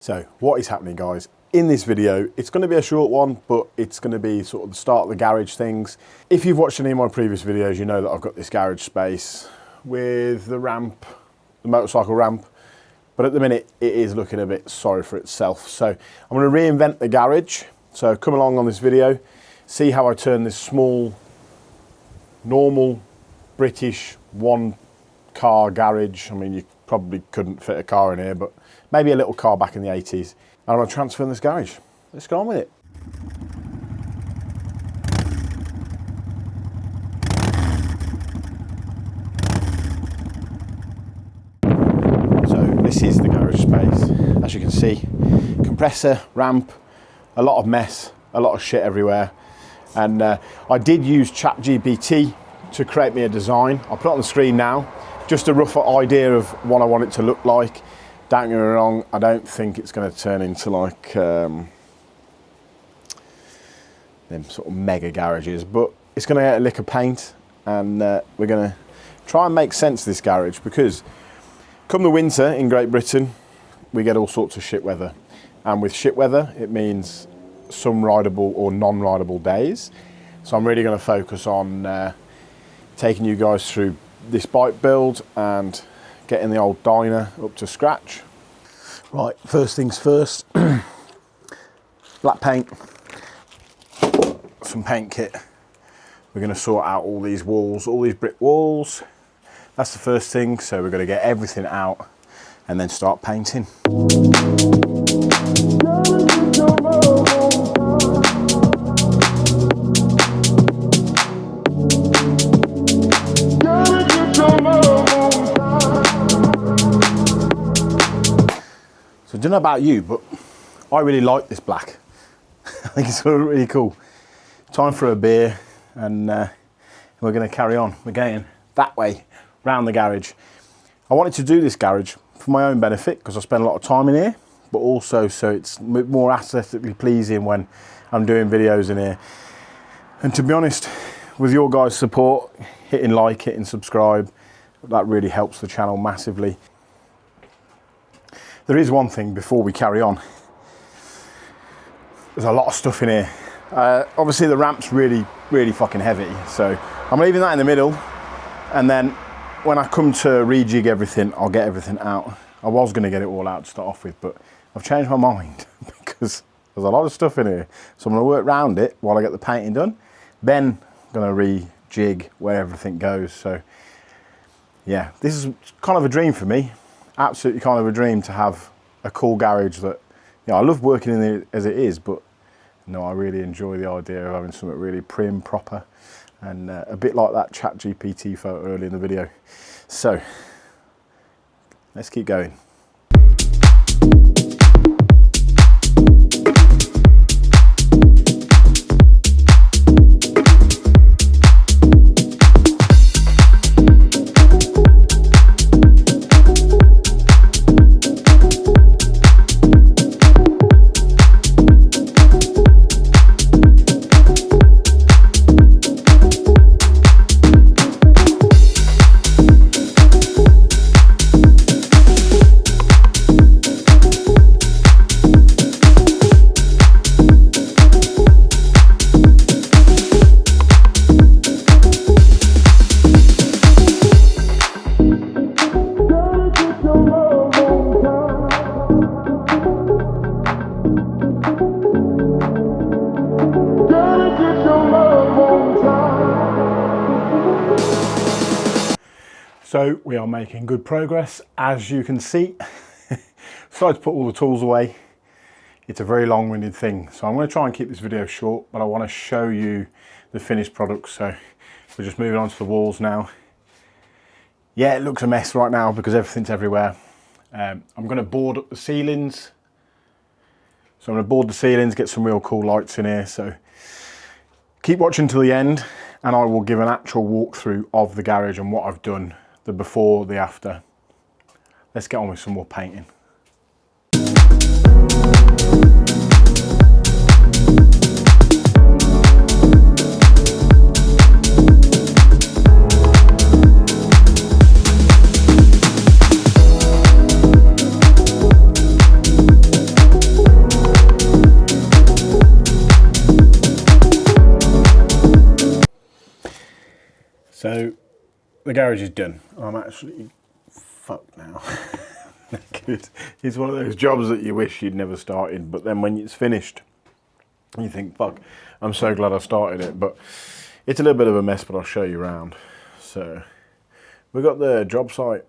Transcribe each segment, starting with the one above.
So what is happening, guys? In this video, it's going to be a short one, but it's going to be sort of the start of the garage things. If you've watched any of my previous videos, you know that I've got this garage space with the ramp, the motorcycle ramp, but at the minute it is looking a bit sorry for itself. So I'm going to reinvent the garage. So come along on this video, see how I turn this small, normal British one car garage. I mean, you probably couldn't fit a car in here, but maybe a little car back in the 80s. And I'm going to transfer in this garage. Let's go on with it. So this is the garage space. As you can see, compressor, ramp, a lot of mess, a lot of shit everywhere. And I did use ChatGPT to create me a design. I'll put it on the screen now. Just a rough idea of what I want it to look like. Don't get me wrong, I don't think it's going to turn into like them sort of mega garages, but it's going to get a lick of paint, and we're going to try and make sense of this garage, because come the winter in Great Britain, we get all sorts of shit weather. And with shit weather, it means some rideable or non-rideable days. So I'm really going to focus on taking you guys through this bike build and getting the old dyno up to scratch. Right, first things first, black paint, some paint kit. We're going to sort out all these walls, all these brick walls. That's the first thing, so we're going to get everything out and then start painting. So I don't know about you, but I really like this black. I think it's really cool. Time for a beer, and we're going to carry on. We're going that way, round the garage. I wanted to do this garage for my own benefit, because I spend a lot of time in here, but also so it's more aesthetically pleasing when I'm doing videos in here. And to be honest, with your guys' support, hitting like, hitting subscribe, that really helps the channel massively. There is one thing before we carry on. There's a lot of stuff in here. Obviously the ramp's really fucking heavy, so I'm leaving that in the middle, and then when I come to rejig everything, I'll get everything out. I was going to get it all out to start off with, but I've changed my mind because there's a lot of stuff in here. So I'm going to work around it while I get the painting done. Then I'm going to rejig where everything goes. So yeah, this is kind of a dream for me. Absolutely kind of a dream to have a cool garage that, you know, I love working in it as it is, but no, I really enjoy the idea of having something really prim, proper, and a bit like that ChatGPT photo earlier in the video. So let's keep going. So we are making good progress, as you can see. Decided to put all the tools away. It's a very long-winded thing, so I'm going to try and keep this video short, but I want to show you the finished product. So we're just moving on to the walls now. Yeah, it looks a mess right now because everything's everywhere. I'm going to board up the ceilings. So I'm going to board the ceilings, get some real cool lights in here. So keep watching till the end, and I will give an actual walkthrough of the garage and what I've done. The before, the after. Let's get on with some more painting. the garage is done. I'm absolutely fucked now. It's one of those jobs that you wish you'd never started, but then when it's finished, you think, fuck, I'm so glad I started it. But it's a little bit of a mess, but I'll show you around. So we've got the job site,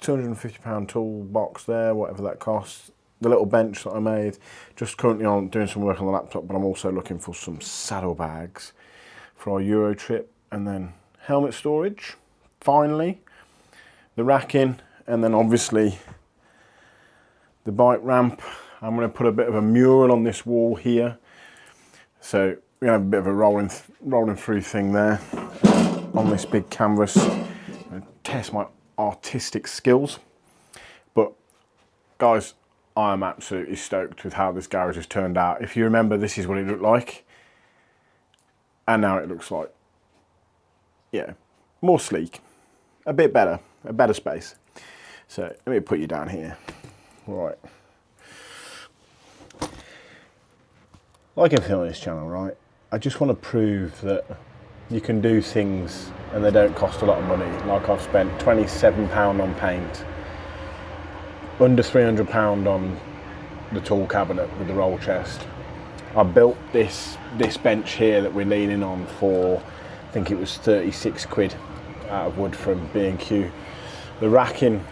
£250 toolbox there, whatever that costs. The little bench that I made, just currently on doing some work on the laptop, but I'm also looking for some saddlebags for our Euro trip, and then helmet storage, finally, the racking, and then obviously the bike ramp. I'm going to put a bit of a mural on this wall here, so we're going to have a bit of a rolling through thing there on this big canvas. I'm going to test my artistic skills, but guys, I am absolutely stoked with how this garage has turned out. If you remember, this is what it looked like, and now it looks like, yeah, more sleek, a bit better, a better space. So let me put you down here. Right. Like everything on this channel, right, I just want to prove that you can do things and they don't cost a lot of money. Like I've spent £27 on paint, under £300 on the tool cabinet with the roll chest. I built this bench here that we're leaning on for, I think it was 36 quid out of wood from B&Q. The racking,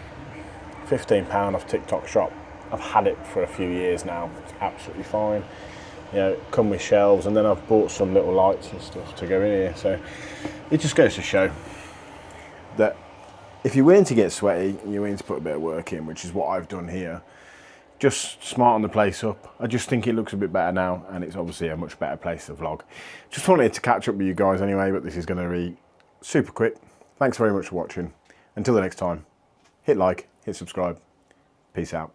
£15 off TikTok shop. I've had it for a few years now, it's absolutely fine. You know, come with shelves, and then I've bought some little lights and stuff to go in here. So it just goes to show that if you're willing to get sweaty and you're willing to put a bit of work in, which is what I've done here, just smarten the place up. I just think it looks a bit better now, and it's obviously a much better place to vlog. Just wanted to catch up with you guys anyway, but this is going to be super quick. Thanks very much for watching. Until the next time, hit like, hit subscribe. Peace out.